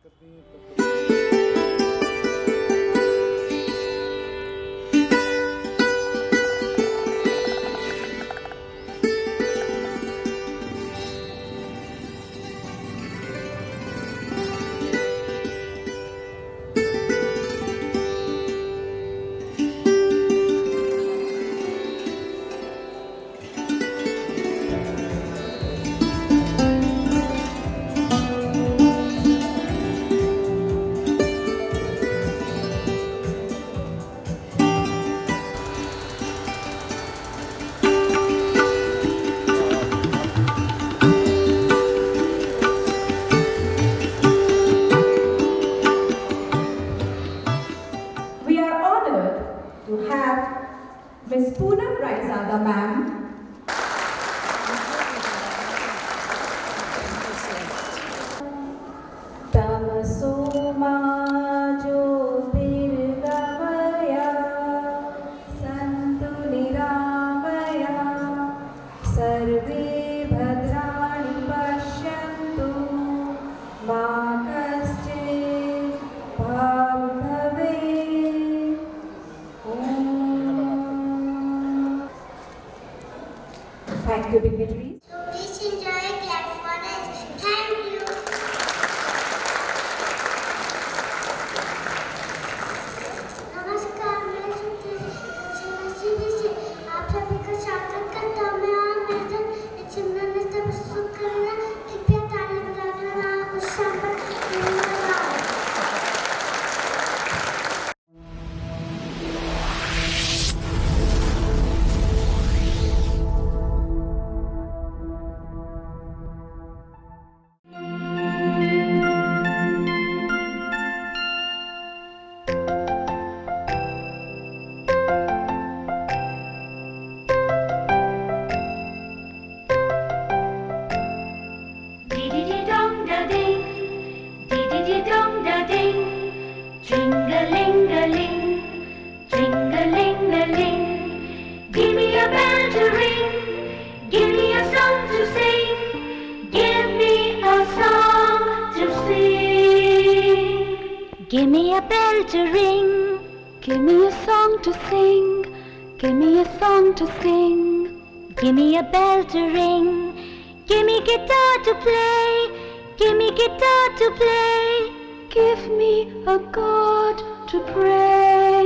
We are honored to have Ms. Poonam Raizada ma'am, तमसो मा ज्योतिर्गमय सन्तु निरामय सर्वे भद्राणि पश्यन्तु मा कश्चित् भवेत्। Thank you, dignitaries. So please enjoy a clap for us. Thank you. नमस्कार, मैं श्रुति से आप सभी का स्वागत करता हूँ। मैं और मेरे चिल्ड्रन ने सब प्रस्तुत करना, कृपया ताली बजाना उस शाम पर Give me a bell to ring, give me a song to sing, give me a song to sing. Give me a bell to ring, give me guitar to play, give me guitar to play. Give me a God to pray.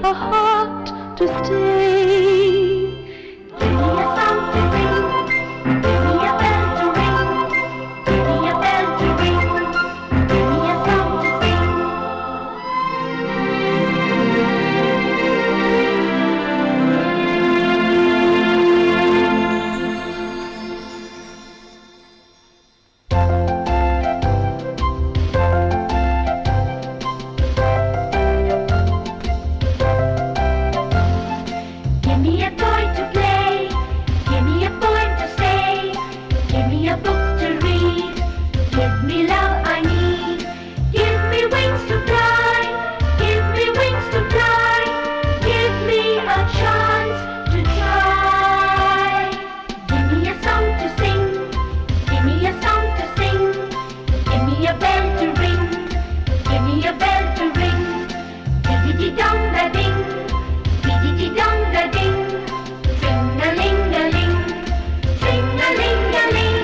A heart to stay. Give me a song to sing. Give me a bell to ring. Give me a bell to ring. Give me a song to sing. Give me a toy to play, give me a poem to say, give me a book to read, give me love I need, give me wings to fly, give me wings to fly, give me a chance to try. Give me a song to sing, give me a song to sing, give me a bell to ring, give me a bell to ring, ding-dee-dong-da-ding. Ding-a-ling-a-ling, tring-a-ling-a-ling, tring-a-ling-a-ling.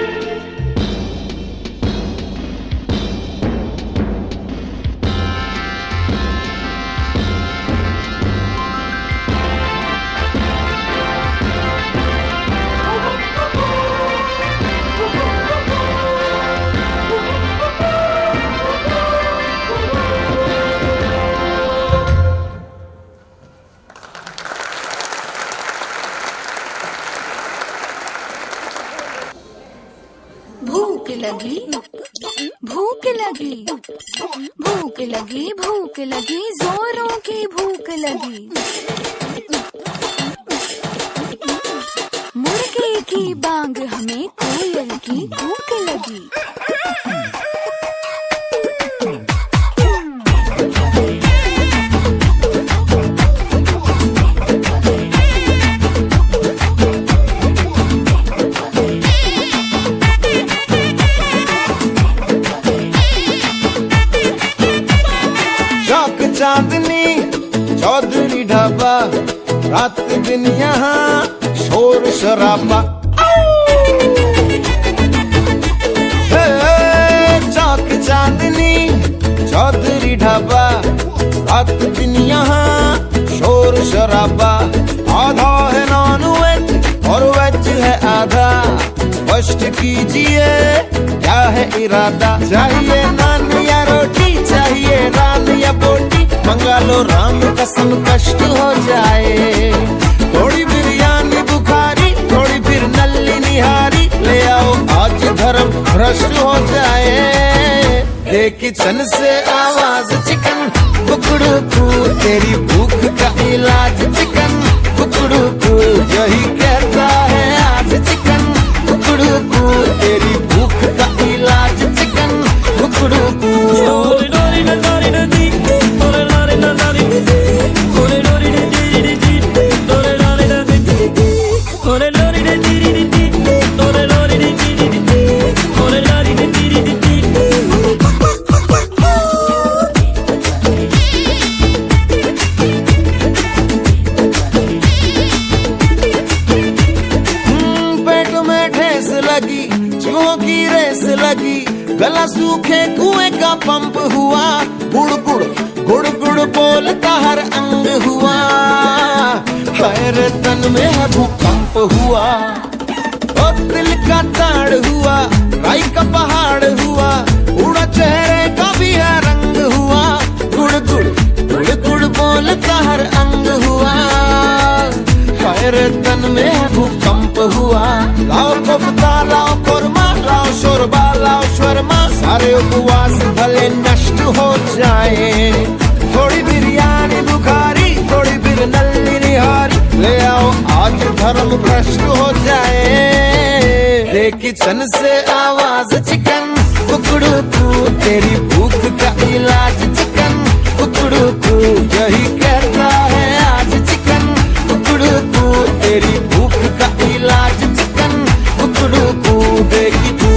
भूख लगी, भूख लगी, भूख लगी, भूख लगी, जोरों की भूख लगी। रात दिन यहाँ शोर शराबा। चौक चांदनी चौधरी ढाबा, रात दिन यहाँ शोर शराबा। आधा है नॉन वेज और वेज है आधा, स्पष्ट कीजिए क्या है इरादा। चाहिए नान या रोटी, चाहिए रान या बोटी, मंगा लो राम कसम कष्ट हो जाए। थोड़ी बिरयानी बुखारी, थोड़ी फिर नल्ली निहारी, ले आओ आज धर्म भ्रष्ट हो जाए। दे किचन से आवाज चिकन कुकड़ू कू, तेरी भूख का इलाज चिकन कुकड़ू कू, यही कहता है आज चिकन कुकड़ू कू, तेरी भूख का इलाज चिकन कुकड़ू कू। चूहों की रेस लगी, गला सूखे कुएं का पंप हुआ, गुड़ गुड़ गुड़ गुड़ बोलता हर अंग हुआ, हर तन में है भूकंप हुआ। ओ दिल का ताड़ हुआ, राई का पहाड़ हुआ, उड़ा चेहरे का भी है रंग हुआ, गुड़ गुड़ गुड़ गुड़ बोलता हर अंग हुआ, हर तन में है भूकंप हुआ। लाओ कोफ्ता लाओ कोरमा, लाओ शोरबा लाओ शर्मा, सारे उपवास भले नष्ट हो जाए। थोड़ी बिरयानी बुखारी, थोड़ी फिर नल्ली निहारी, ले आओ आज धर्म भ्रष्ट हो जाए। दे किचन से आवाज चिकन कुकड़ू कू, तेरी भूख का इलाज चिकन कुकड़ू कू, यही कहता है आज चिकन कुकड़ू कू, तेरी भूख का इलाज चिकन कुकड़ू कू। देखी तू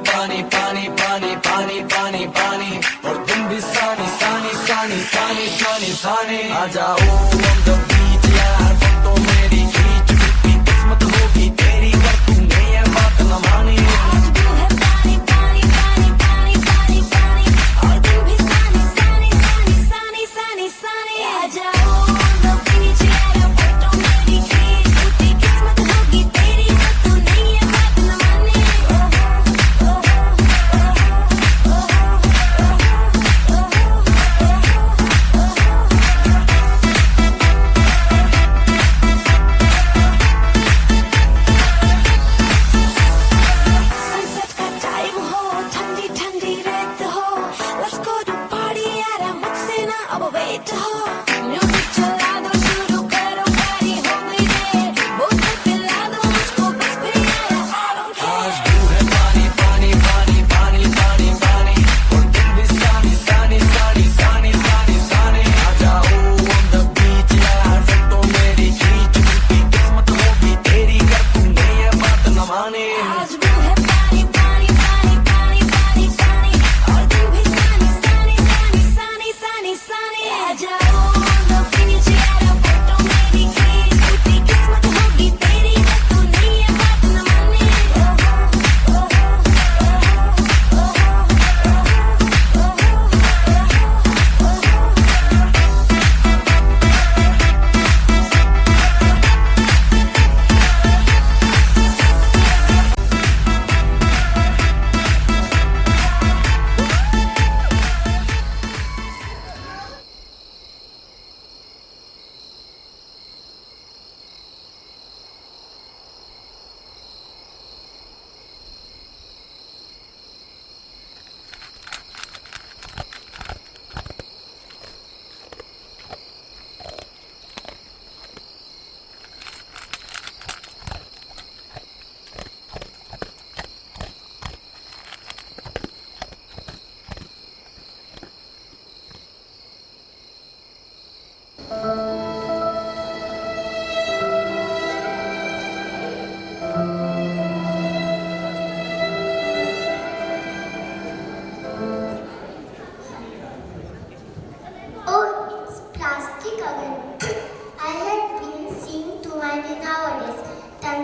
पानी पानी पानी पानी पानी पानी और तुम भी सानी सानी सानी सानी सानी सानी आ जाओ on the beach यार, फोटो मेरी खींच, कितनी किस्मत होगी तेरी पर तूने ये बात न मानी।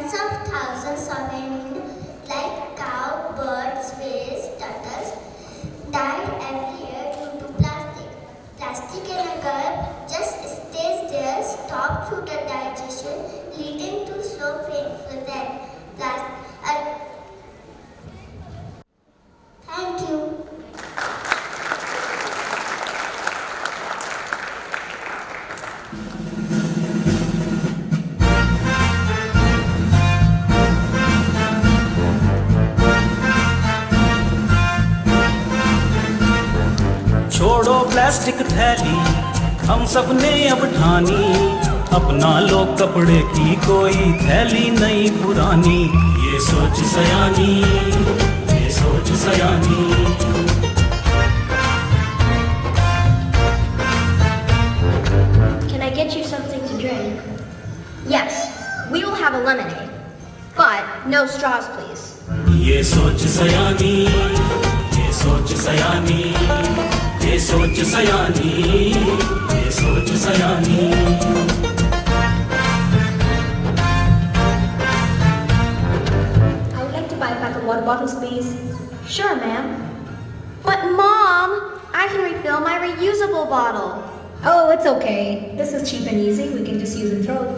tens of thousands of animals like cow, birds, fish, turtles die every year due to plastic. Plastic in a gut just stays there, stops through the digestion, leading to slow painful death. Thank you. छोड़ो plastic थैली, हम सब ने अब ठानी, अपना लो कपड़े की कोई थैली नहीं पुरानी। ये सोच सयानी, ये सोच सयानी। Can I get you something to drink? Yes, we will have a lemonade, but no straws, please. ये सोच सयानी, ये सोच सयानी, ये सोच सयानी, ये सोच सयानी। I would like to buy a pack of water bottles, please. Sure, ma'am. But Mom, I can refill my reusable bottle. Oh, it's okay. This is cheap and easy. We can just use and throw it.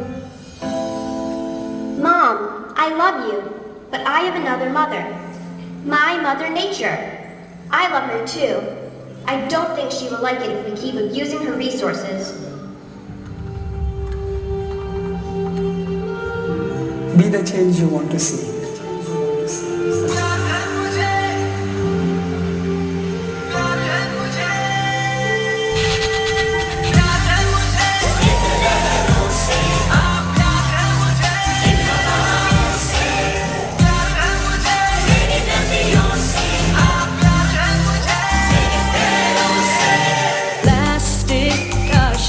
Mom, I love you, but I have another mother. My Mother Nature. I love her too. I don't think she will like it if we keep abusing her resources. Be the change you want to see.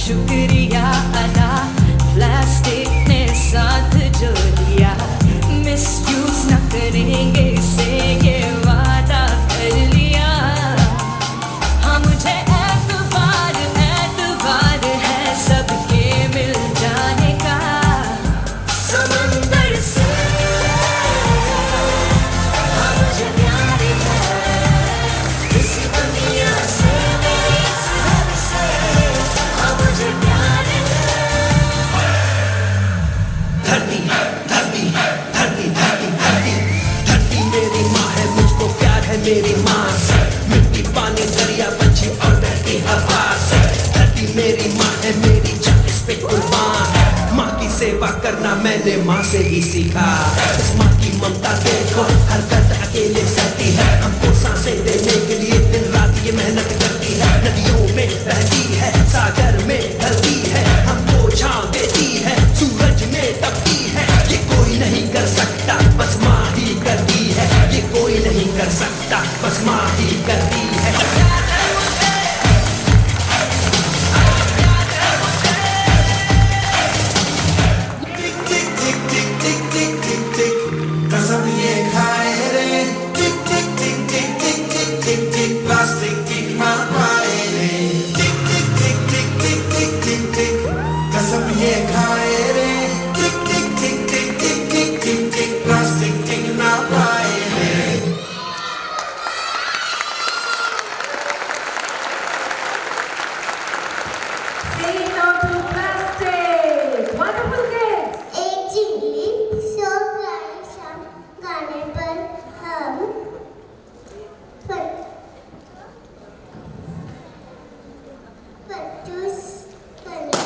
शुक्रिया अदा plastic ने साथ जो दिया, misuse न करेंगे इसे ये वादा कर लिया। हाँ मुझे एतबार है सबके मिल जाने का, समंदर से हाँ मुझे प्यार है इस दुनिया से, मेरी इस घर से मुझे प्यार है। धरती धरती धरती धरती धरती धरती मेरी माँ है, मुझको प्यार है मेरी माँ से। मिट्टी पानी दरिया पंछी और बहती हवा से। धरती मेरी माँ है, मेरी जान इस पे कुर्बान है। माँ की सेवा करना मैंने माँ से ही सीखा। इस माँ की ममता देखो, हर दर्द अकेले सहती है। हमको सांसें देने के लिए दिन रात ये मेहनत करती है। नदियों में बहती है, सागर में ढलती है, हमको छांव देती है, सूरज में तपती है। ये कोई नहीं कर सकता, बस माँ ही करती है। ये कोई नहीं कर सकता, बस माँ ही करती है। Say no to plastic. Wonderful kids. एक चिड़िया सो गई शाम गाने पर हम पच्चीस बने।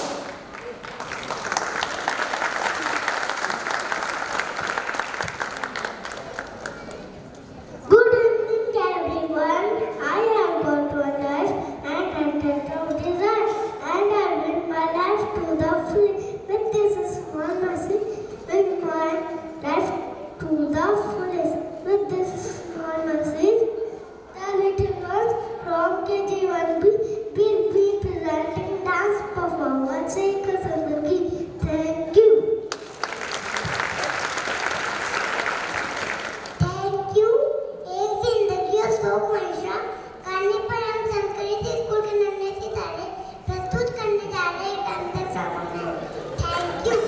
Good evening, everyone. I am Gotwanas and contestant of design, and I will my life to the full. With this small message, with my life to the fullest. With this small message, the little ones from KG1B will be presenting dance performance. Thank you. Thank you. एक जिंदगी और शौक हमेशा करने पर हम Sanskrit school के नन्हे सितारे प्रस्तुत करने जा रहे हैं एक अंतर सामने। Thank you.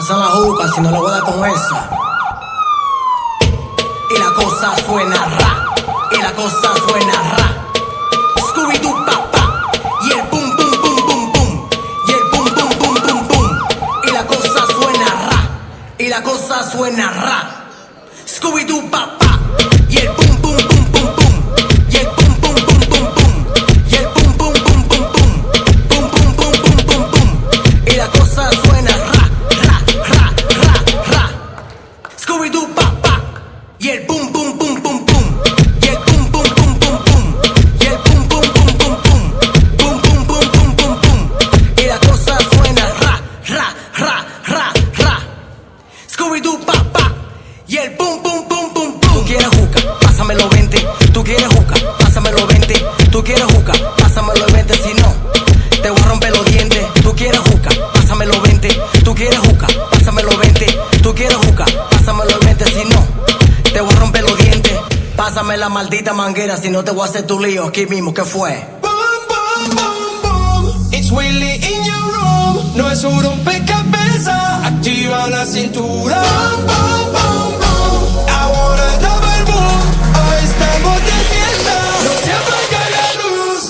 Pasa la juca si no lo voy a dar con esa. Y la cosa suena ra, y la cosa suena ra. Scooby-Doo papá, y el boom boom boom boom boom, y el boom boom boom boom boom. Y la cosa suena ra, y la cosa suena ra. Scooby-Doo papá, y el boom boom boom boom boom, y el boom boom boom boom boom, y el boom boom boom boom boom, boom boom boom boom boom boom. Y la cosa suena ra, ra, ra, ra, ra. Scooby-Doo papá, y el boom boom boom boom boom, y el boom boom boom boom boom, y el boom boom boom boom boom, boom boom boom boom boom boom. Y la cosa suena ra, ra, ra, ra, ra. Scooby-Doo papá, y el boom boom boom boom boom. Tú quieres juca, pásamelo 20. Tú quieres juca, pásamelo 20. Tú quieres juca, pásamelo 20. Si no, te voy a romper los dientes. Tú quieres juca, pásamelo 20. Tú quieres juca, pásamelo 20. Tú quieres juca, pásamelo 20. Si no, te voy a romper los dientes. Pásame la maldita manguera, si no te voy a hacer tu lío aquí mismo. ¿Qué fue? Boom, boom, boom, boom. It's Willy in your room. No es un rompecabezas. Activa la cintura. Boom, boom, boom, boom. I wanna double boom. Hoy estamos de fiesta. No se apaga la luz.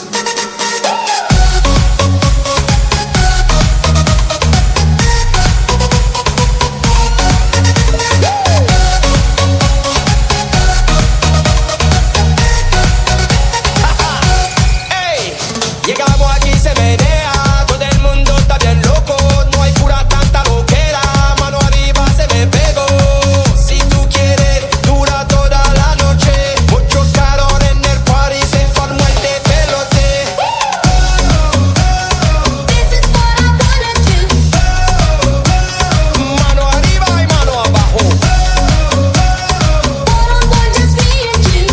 Ey, llegamos aquí se menea. Todo el mundo está bien loco. No hay cura tanta loquera. Mano arriba se me pegó. Si tú quieres dura toda la noche. Mucho calor en el party. Se formó el de pelote. This is what I wanna do. Mano arriba y mano abajo. One-on-one, just me and you.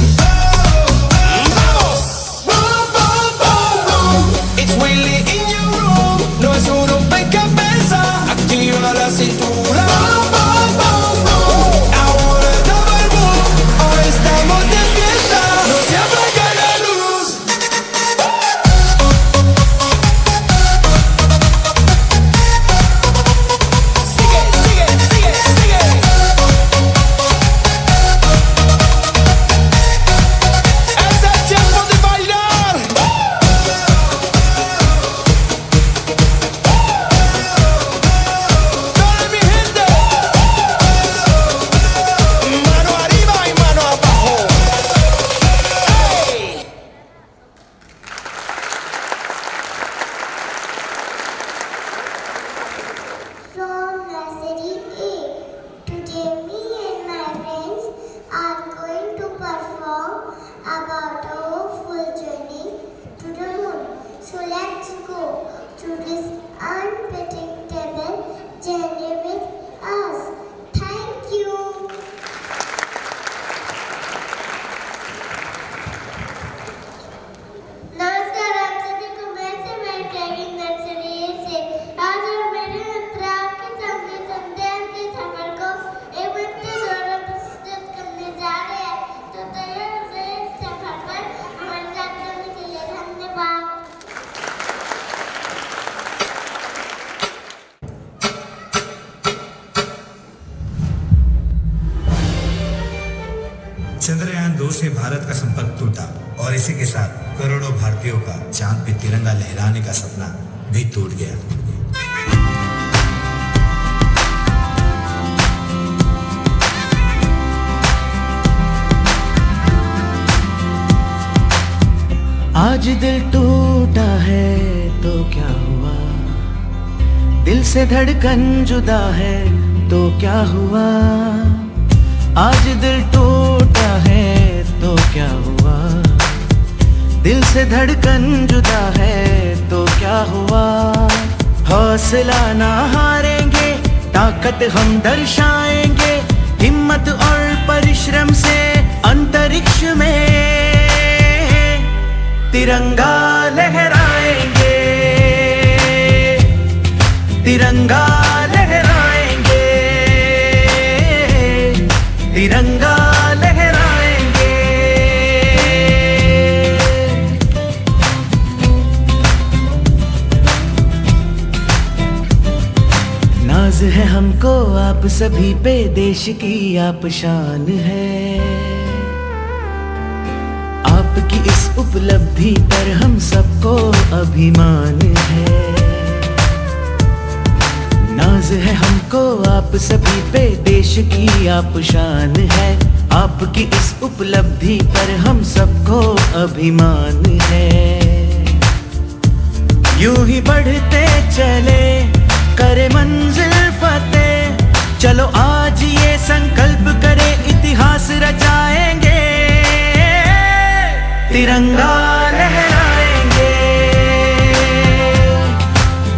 Vamos. Boom, boom, boom, boom. It's Willy in your room. No es un rompecabezas. Activa la cintura. Boom, boom, boom, boom. I wanna double boom. Hoy estamos de fiesta. No se apaga la luz. Sigue, sigue, sigue, sigue. Es el tiempo de bailar. Dale mi gente. Mano arriba y mano abajo. Hey. From nursery A. Today me and my friends are going to perform about our full journey to the moon. So let's go to this unpredictable journey with us. Thank you. नमस्कार आप सभी को मैं से मैं tagging nursery से आज और मेरे मित्र आपके सामने संध्यान के सफर को एक बच्चे द्वारा प्रस्तुत करने जा रहे हैं तो तैयार से इस सफर पर हमारे साथ रहने के लिए धन्यवाद। चंद्रयान 2 से भारत का संपर्क टूटा और इसी के साथ करोड़ों भारतीयों का चांद पे तिरंगा लहराने का सपना भी टूट गया। आज दिल टूटा है तो क्या हुआ, दिल से धड़कन जुदा है तो क्या हुआ। आज दिल टूटा है तो क्या हुआ, दिल से धड़कन जुदा है तो क्या हुआ। हौसला ना हारेंगे, ताकत हम दर्शाएंगे, हिम्मत और परिश्रम से अंतरिक्ष में तिरंगा लहराएंगे, तिरंगा लहराएंगे, तिरंगा लहराएंगे। नाज नाज है हमको आप सभी पे, देश की आप शान है। आपकी इस उपलब्धि पर हम सबको अभिमान है। नाज है हमको आप सभी पे, देश की आप शान है। आपकी इस उपलब्धि पर हम सबको अभिमान है। यूं ही बढ़ते चले करे मंजिल फतेह, चलो आज ये संकल्प करे इतिहास रचाएंगे। तिरंगा लहराएंगे,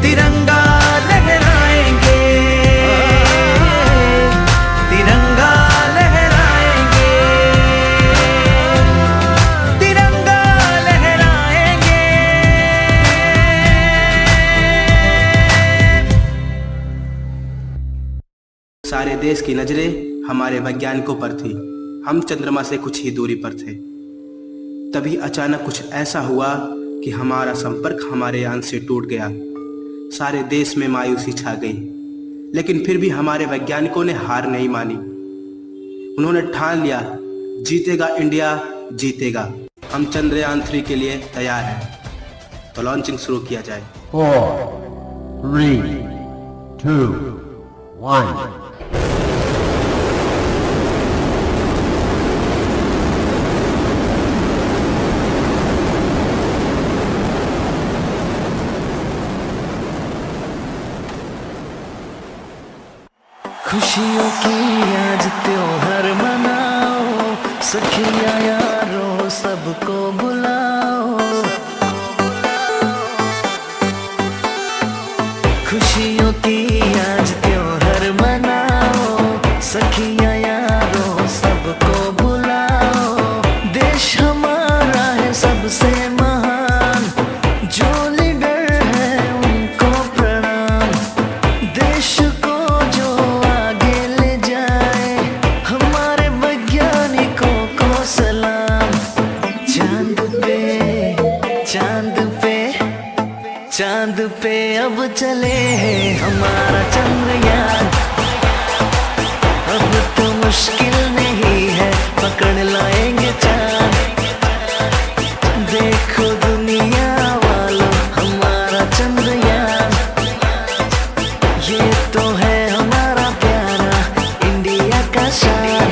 तिरंगा लहराएंगे, तिरंगा लहराएंगे, तिरंगा लहराएंगे। सारे देश की नजरें हमारे वैज्ञानिकों पर थी। हम चंद्रमा से कुछ ही दूरी पर थे। तभी अचानक कुछ ऐसा हुआ कि हमारा संपर्क हमारे यान से टूट गया। सारे देश में मायूसी छा गई, लेकिन फिर भी हमारे वैज्ञानिकों ने हार नहीं मानी। उन्होंने ठान लिया, जीतेगा इंडिया, जीतेगा। हम चंद्रयान 3 के लिए तैयार हैं। तो लॉन्चिंग शुरू किया जाए। 4, 3, 2, 1 खुशियों की आज त्योहार मनाओ, सखिया यारों सबको बुलाओ। खुशियों की आज त्योहार मनाओ, सखिया यारों सबको बुलाओ। देश हमारा है सबसे महान, जो लीडर है उनको प्रणाम। देश को जो आगे ले जाए, हमारे वैज्ञानिकों को सलाम। चांद पे, चांद पे, चांद पे अब चले हमारा चंद्रयान। अब तो मुश्किल नहीं है, पकड़ लाएंगे चांद। देखो दुनिया वालों हमारा चंद्रयान, ये तो है हमारा प्यारा इंडिया का शान।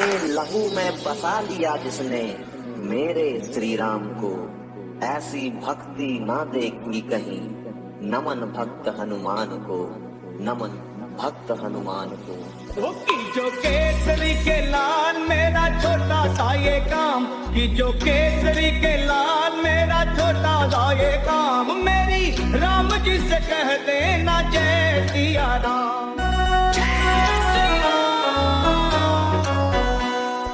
अपने लहू में बसा लिया जिसने मेरे श्री राम को, ऐसी भक्ति ना देखी कहीं। नमन भक्त हनुमान को, नमन भक्त हनुमान को। जो केसरी के लाल मेरा छोटा सा ये काम, कि जो केसरी के लाल मेरा छोटा सा ये काम, मेरी राम जी से कह देना जय सिया राम।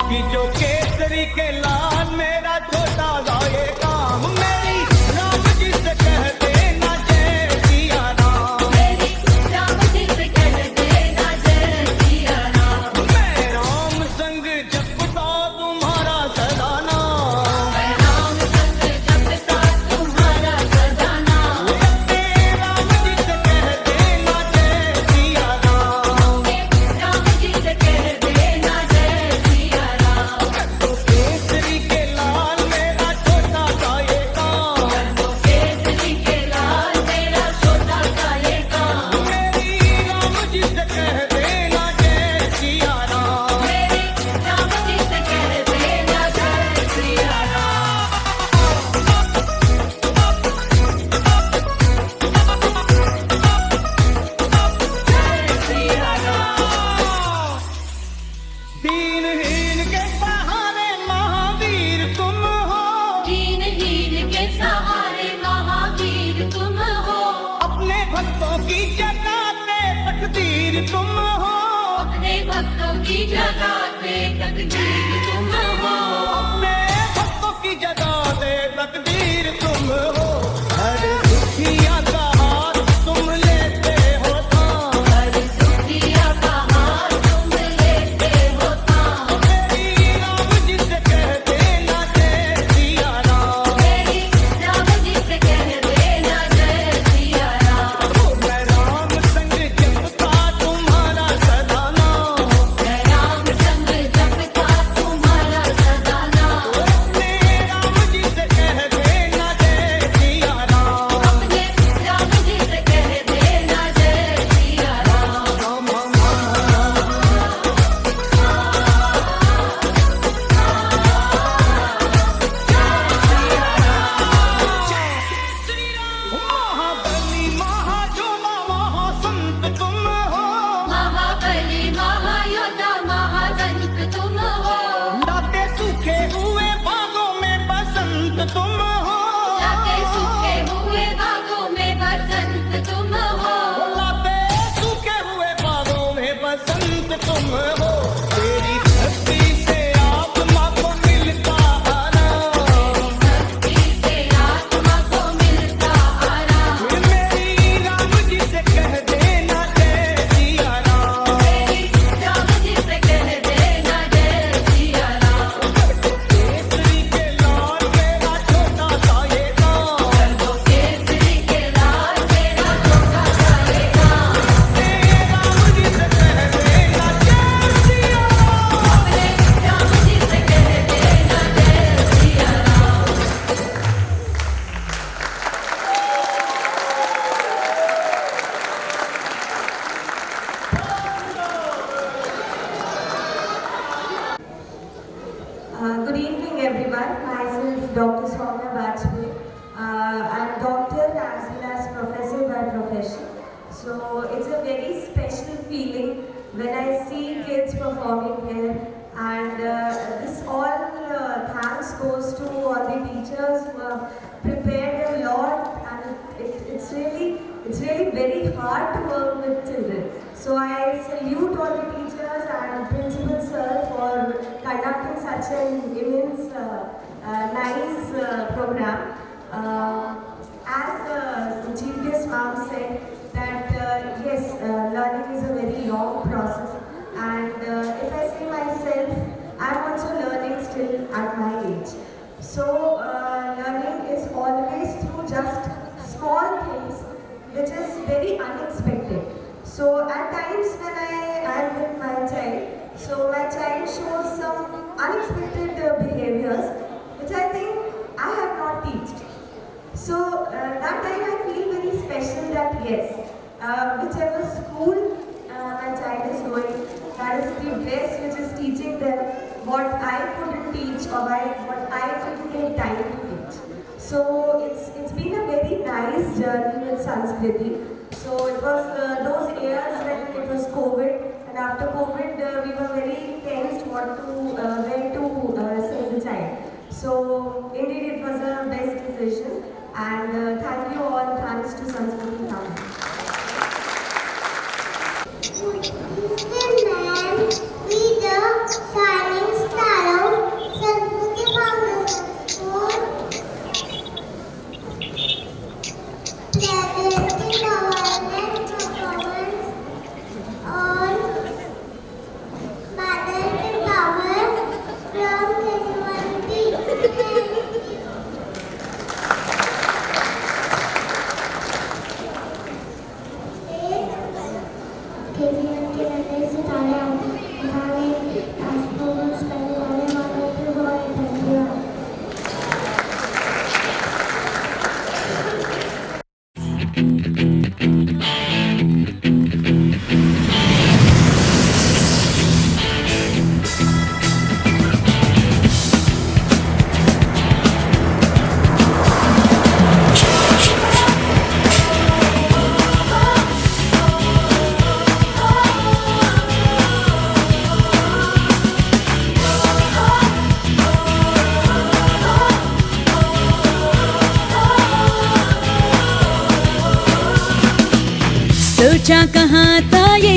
कि जो केसरी के लाल मेरा छोटा सा ये काम, मेरी राम जी से कह देना जय सिया राम। मेरी राम जी से कह देना जय सिया राम। मैं राम संग जपता तुम्हारा सदा नाम, मैं राम संग जपता तुम्हारा सदा नाम। राम जी से कह देना जय सिया राम। राम जी से कह देना जय सिया राम। तो केसरी के लाल मेरा छोटा सा ये काम, तो केसरी के लाल मेरा छोटा सा ये काम, मेरी राम जी से कह देना जय सिया राम। मेरी राम जी से कह देना जय सिया राम। जय सिया राम। दीनहीन के सहारे महावीर तुम हो, दीनहीन के सहारे महावीर तुम हो। अपने भक्तों की जगाते तकदीर तुम हो, अपने भक्तों की जगाते तकदीर तुम हो। अपने भक्तों की जगाते तकदीर तुम हो। हर दुखिया का हाथ तुम लेते हो थाम, हर दुखिया का हाथ तुम लेते हो थाम। मेरी राम जी से कह देना जय सिया राम। मेरी राम जी से कह देना जय सिया राम। मैं राम संग जपता तुम्हारा सदा नाम, मैं राम संग जपता तुम्हारा सदा नाम। अपने राम जी से कह देना जय सिया राम। अपने राम जी से कह देना जय सिया राम। महाबली महायोद्धा महासंत तुम हो, महाबली महायोद्धा महासंत तुम हो। लाते सूखे हुए बागों में बसंत तुम हो, लाते सूखे हुए बागों में बसंत तुम हो। लाते सूखे हुए बागों में बसंत तुम हो। तेरी भक्ति से आत्मा को मिलता आराम, भक्ति से आत्मा को मिलता आराम। मेरी राम जी से कह देना जय सिया राम। मेरी राम जी से कह देना जय सिया राम। केसरी के लाल मेरा छोटा सा ये काम, केसरी के लाल मेरा छोटा सा ये काम, मेरे राम जी से कह देना जय सिया राम। मेरे राम जी से कह देना जय Siya Ram. Good evening, everyone. Myself, Dr. Soumya Bajpayee. I'm doctor as well as professor by profession. So it's a very special feeling when I see kids performing here, and this all thanks goes to all the teachers who have prepared a lot, and it's really very hard to work with children. So I salute all the teachers and principal sir for conducting such an immense, nice program. As the chief guest ma'am said that yes, learning is a very long process, and if I say myself, I'm also learning still at my age. So learning is always through just small things, which is very unexpected. So at times when I am with my child, so my child shows some unexpected behaviors, which I think I have not taught. So that time I feel very special that yes, whichever school my child is going, that is the best which is teaching them what I couldn't teach or what I couldn't get time to teach. So it's been a very nice journey with Sanskriti. So it was those years when it was COVID, and after COVID we were very tensed where to send the child. So indeed it was a best decision, and thank you all, thanks to Sanskriti family. Be the shining star of Sanskriti Foundation for presenting awareness performance on parental power from humanity. सोचा कहाँ था ये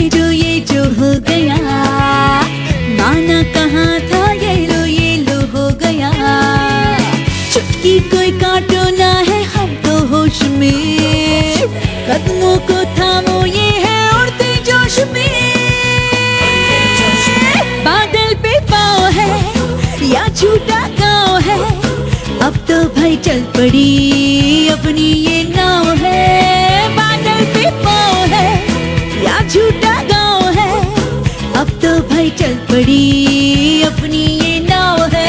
जो हो गया, माना कहाँ था ये लो हो गया। चुटकी कोई काटो ना है हम तो होश में, कदमों को थामो ये है उड़ते जोश में। बादल पे पाँव है या झूठा गाँव है, अब तो भाई चल पड़ी अपनी ये नाव है। बादल पे पाँव है या झूठा गाँव है, अब तो भाई चल पड़ी अपनी ये नाव है।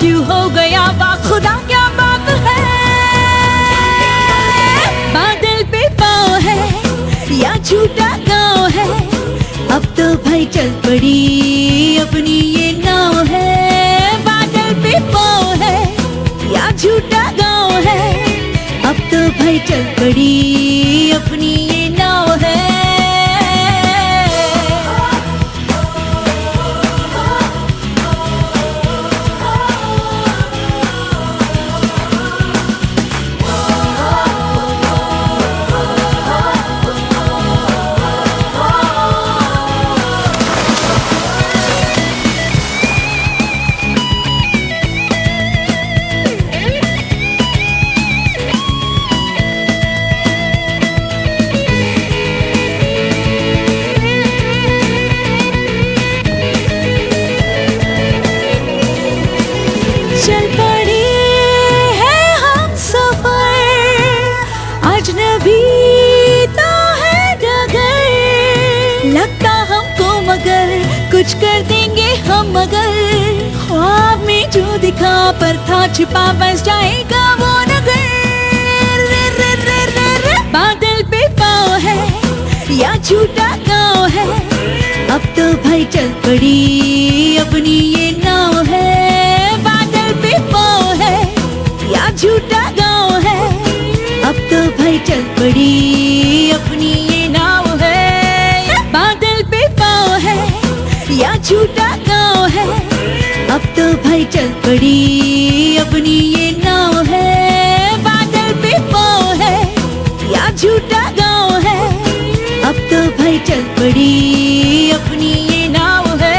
क्यों हो गया वाह खुदा क्या बात है। बादल पे पाँव है या झूठा गाँव है, अब तो भाई चल पड़ी अपनी ये नाव है। बादल पे पाँव है या झूठा गाँव है, अब तो भाई चल पड़ी अपनी ये नाव है। कुछ कर देंगे हम मगर, ख्वाब में जो दिखा पर था छिपा बस जाएगा वो नगर। बादल पे पाँव है या झूठा गाँव है, अब तो भाई चल पड़ी अपनी ये नाव है। बादल पे पाँव है या झूठा गाँव है, अब तो भाई चल पड़ी अपनी ये नाव है। बादल पे पाँव है या झूठा गाँव है, अब तो भाई चल पड़ी अपनी ये नाव है। बादल पे पाँव है या झूठा पड़ी अपनी ये नाव है।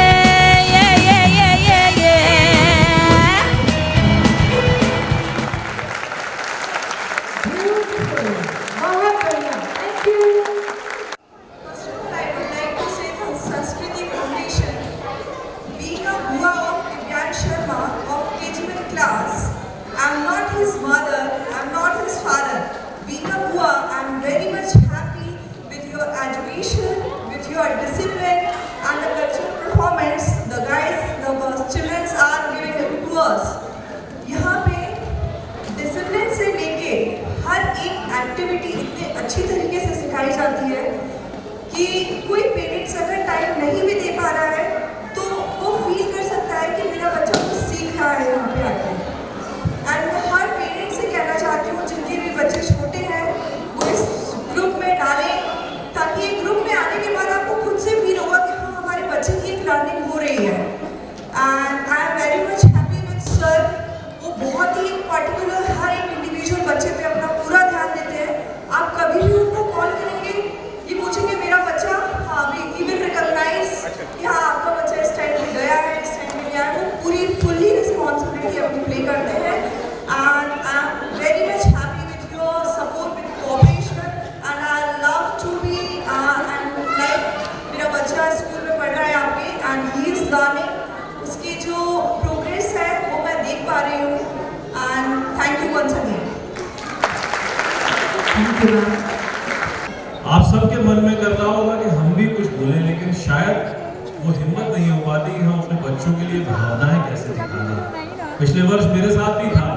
I'm not his mother, I'm not his father. Being a Bua, I'm very much happy with your education, with your discipline and the cultural performance the children are giving it to us. यहाँ पे discipline से लेके हर एक activity इतने अच्छी तरीके से सिखाई जाती है कि कोई पेरेंट्स अगर टाइम नहीं भी दे पा रहा है तो वो फील कर सकता है कि मेरा बच्चा कुछ सीख रहा है यहाँ पे आके। एंड मैं हर पेरेंट्स से कहना चाहती हूँ जिनके भी बच्चे छोटे हैं वो इस ग्रुप में डालें, ताकि ये ग्रुप में आने के बाद आपको खुद से फील होगा कि हाँ हमारे बच्चे की एक लर्निंग हो रही है। And I am very much happy with sir, वो बहुत ही पर्टिकुलर हर एक इंडिविजुअल बच्चे पे अपना पूरा ध्यान देते हैं। आप कभी भी उनको कॉल करेंगे ये पूछेंगे मेरा बच्चा हाँ ही विल रिकॉग्नाइज कि हाँ आपका बच्चा इस टाइम पे गया है, इस टाइम पे गया है। वो पूरी फुल्ली रिस्पॉन्सिबिलिटी अपनी प्ले करते हैं। And I'm very much happy with your support, with cooperation, and I love to be and like मेरा बच्चा स्कूल में पढ़ रहा है आपके and he is learning, उसकी जो progress है वो मैं देख पा रही हूँ and thank you once again. Thank you ma'am. आप सबके मन में कर रहा होगा कि हम भी कुछ बोलें, लेकिन शायद वो हिम्मत नहीं हो पाती कि हम अपने बच्चों के लिए भावनाएं कैसे दिखाएं। पिछले वर्ष मेरे साथ भी था,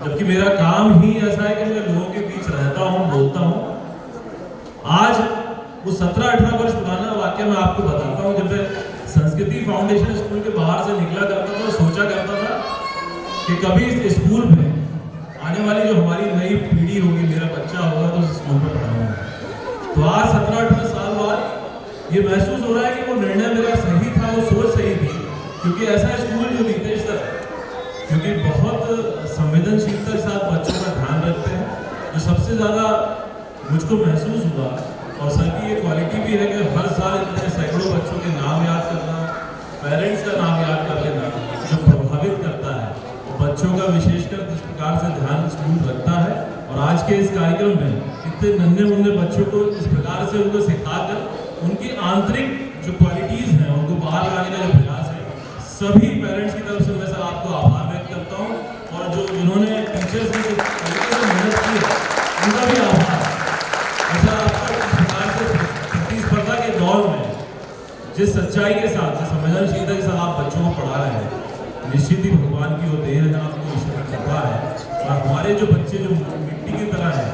जबकि मेरा काम ही ऐसा है कि मैं लोगों के बीच रहता हूँ, बोलता हूँ। आज वो 17-18 वर्ष पुराना वाक्य मैं आपको बताता हूँ। जब मैं संस्कृति फाउंडेशन स्कूल के बाहर से निकला करता था, सोचा करता था कि कभी इस स्कूल में आने वाली जो हमारी नई पीढ़ी होगी, मेरा बच्चा होगा तो उस स्कूल में पढ़ाऊंगा। तो आज 17-18 साल बाद ये महसूस हो रहा है कि वो निर्णय मेरा सही था, वो सोच सही थी, क्योंकि ऐसा स्कूल जो नीतीश सर क्योंकि बहुत संवेदनशीलता के साथ बच्चों का ध्यान रखते हैं। जो सबसे ज़्यादा मुझको महसूस हुआ और सर की ये क्वालिटी भी है कि हर साल इतने सैकड़ों बच्चों के नाम याद करना, पेरेंट्स का नाम याद कर लेना, जो प्रभावित करता है बच्चों का विशेषकर जिस प्रकार से ध्यान स्कूल रखता है। और आज के इस कार्यक्रम में इतने नन्हे मुन्ने बच्चों को इस प्रकार से उनको सिखाकर उनकी आंतरिक जो क्वालिटीज़ हैं उनको बाहर लाने का जो प्रयास है, सभी पेरेंट्स की तरफ से मैं सर आपको आभार व्यक्त करता हूँ। और जो जिन्होंने टीचर्स ने मेहनत की है उनका भी आभार। ऐसा आपका इस प्रकार से प्रतिस्पर्धा के दौर में जिस सच्चाई के साथ, जिस संवेदनशीलता के साथ आप बच्चों को पढ़ा रहे हैं, निश्चित ही भगवान की वो देन है, आपको ईश्वर की कृपा है। और हमारे जो बच्चे जो मिट्टी की तरह हैं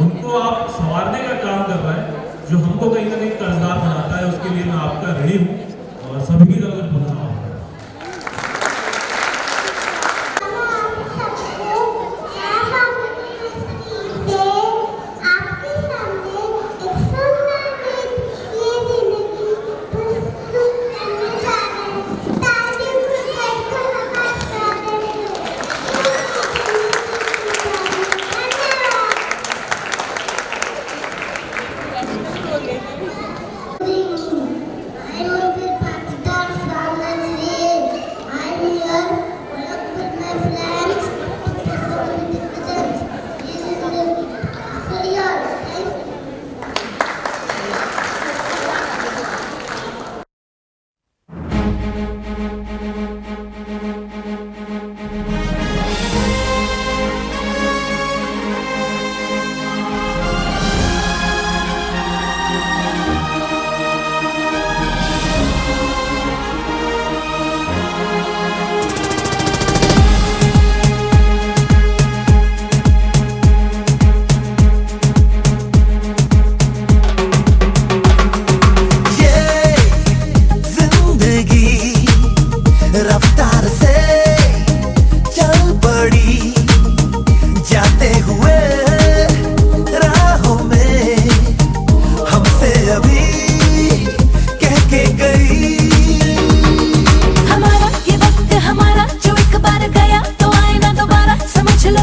उनको आप संवारने का काम कर रहे हैं, जो हमको कहीं ना कहीं कर्जदार बनाता है, उसके लिए मैं आपका ऋणी हूँ और सभी की तरफ बोल रहा हूँ।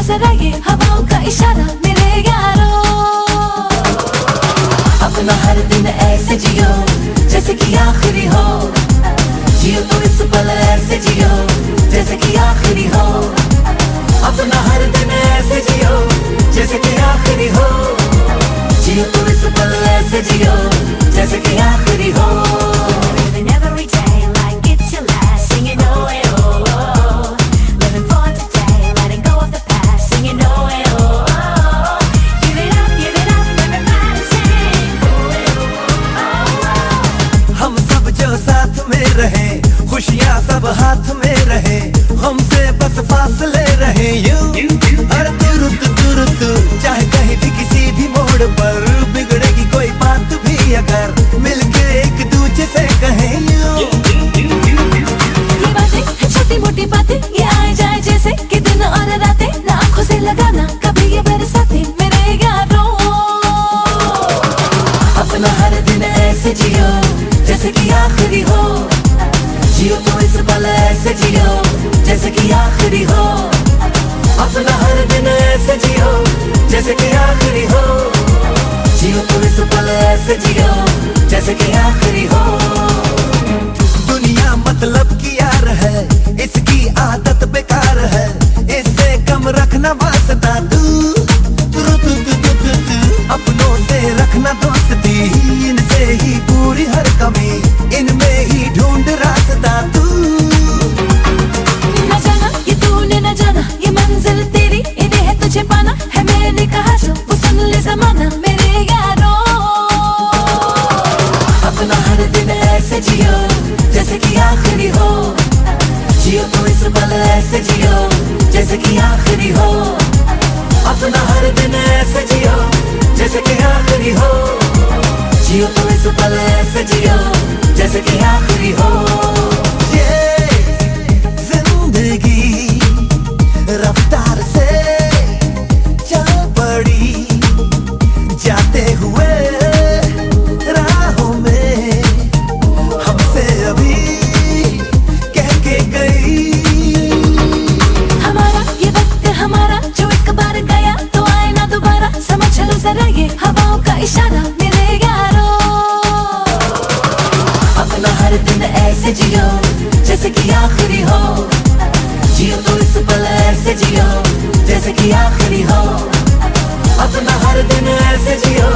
जरा ये हवाओं का इशारा मेरे यारों, अपना हर दिन ऐसे जियो। आखिरी हो, जियो तो इस पल ऐसे जियो जैसे कि आखिरी हो, अपना हर दिन ऐसे जियो जैसे कि आखिरी हो, जियो तो इस पल ऐसे जियो जैसे कि आखिरी हो. Living every day like it's your last, singing oh eh oh oh, living for today, letting go of the past, singing oh eh oh oh, give it up, everybody sing oh eh oh oh. हम सब जो साथ में रहे, खुशियाँ सब हाथ में रहे, हमसे बस फासले रहे यूं, हर तुरुत चाहे कहीं भी किसी भी मोड़ पर बिगड़ेगी कोई बात भी अगर मिलके एक दूजे से कहें यूं. ये बातें छोटी मोटी बातें ये आए जाए जैसे कि दिन और रातें, ना आँखों से लगाना कभी ये बरसाते मेरे यारों. अपना हर दिन ऐसे जियो जैसे कि आखिरी हो, जियो तो इस पल ऐसे जियो जैसे कि आखिरी हो, अपना हर दिन ऐसे जियो जैसे कि आखिरी हो, जियो तो इस पल ऐसे जियो जैसे कि आखिरी हो. दुनिया मतलब की यार है, इसकी आदत बेकार है, इससे कम रखना वास्ता तू, अपनों से रखना दोस्ती, इनसे ही पूरी हर कमी, इनमें ही ढूंढ रास्ता तू. न जाना ये तूने न जाना, ये मंजिल तेरी इन्हें है तुझे पाना, है मैंने कहा जो वो सुन ले जमाना मेरे यारों. अपना हर दिन ऐसे जियो जैसे कि आखिरी हो, जियो तो इस पल ऐसे जियो जैसे कि आखिरी हो, अपना हर दिन ऐसे जियो जैसे कि आखिरी हो, जियो तो इस पल ऐसे जियो जैसे कि आखिरी हो. जिंदगी रफ्तार से चल पड़ी, जाते हुए राहों में हमसे अभी कह के गई. हमारा ये वक्त हमारा जो एक बार गया तो आए ना दोबारा, समझ लो जरा ये हवाओं का इशारा मेरे यारों. अपना हर दिन ऐसे जियो जैसे कि आखिरी हो, जियो तो इस पल ऐसे जियो जैसे कि आखिरी हो, अपना हर दिन ऐसे जियो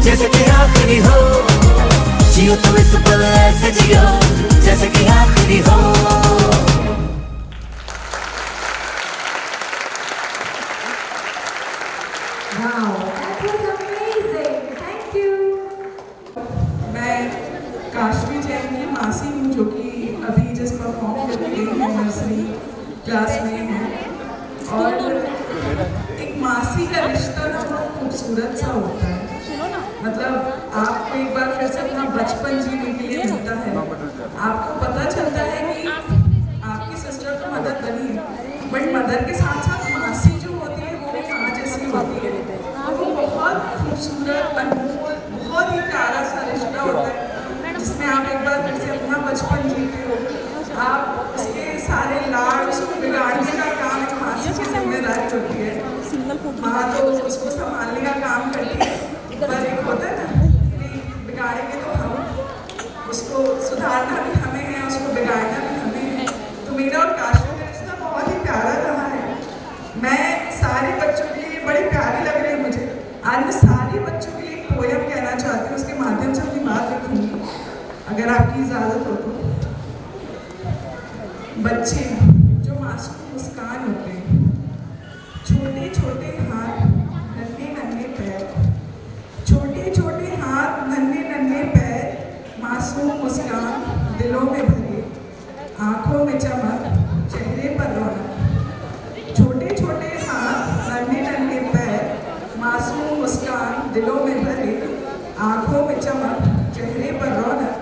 जैसे कि आखिरी हो, जियो तो इस पल ऐसे जियो जैसे कि आखिरी हो. Wow, that was amazing. Thank you. मैं काशवी जैन की मासी हूँ जो कि अभी जिस परफॉर्म करके गई है नर्सरी क्लास में है, और एक मासी का रिश्ता ना बहुत खूबसूरत सा होता है. मतलब आपको एक बार फिर से अपना बचपन जीने के लिए मिलता है, आपको पता चलता है कि आपकी सिस्टर तो मदर बनी है, बट मदर के साथ साथ मासी जो होती है वो भी माँ जैसी होती है. वो बहुत खूबसूरत, अनमोल, बहुत ही प्यारा सा रिश्ता होता है जिसमें आप एक बार फिर से अपना बचपन जीते हो. आप उसके सारे लाड, उसको बिगाड़ने का काम एक मासी की जिम्मेदारी होती है. माँ तो उसको संभालने का काम करती है, पर एक होता है ना कि बिगाड़ेंगे तो हम, उसको सुधारना भी हमें है, उसको बिगाड़ना भी हमें है. तो मेरा और काशवी का रिश्ता बहुत ही प्यारा रहा है. मैं सारे बच्चों के लिए बड़ी प्यारी लग रही है मुझे. आज मैं सारे बच्चों के लिए एक पोयम कहना चाहती हूँ, उसके माध्यम से अपनी बात रखूँगी अगर आपकी इजाज़त हो तो. बच्चे जो मासूम मुस्कान होते हैं, छोटे छोटे हाथ नन्हे नन्हे पैर, छोटे छोटे हाथ नन्हे नन्हे पैर, मासूम मुस्कान दिलों में भरे, आँखों में चमक चेहरे पर रौनक. छोटे छोटे हाथ नन्हे नन्हे पैर, मासूम मुस्कान दिलों में भरे, आँखों में चमक चेहरे पर रौनक,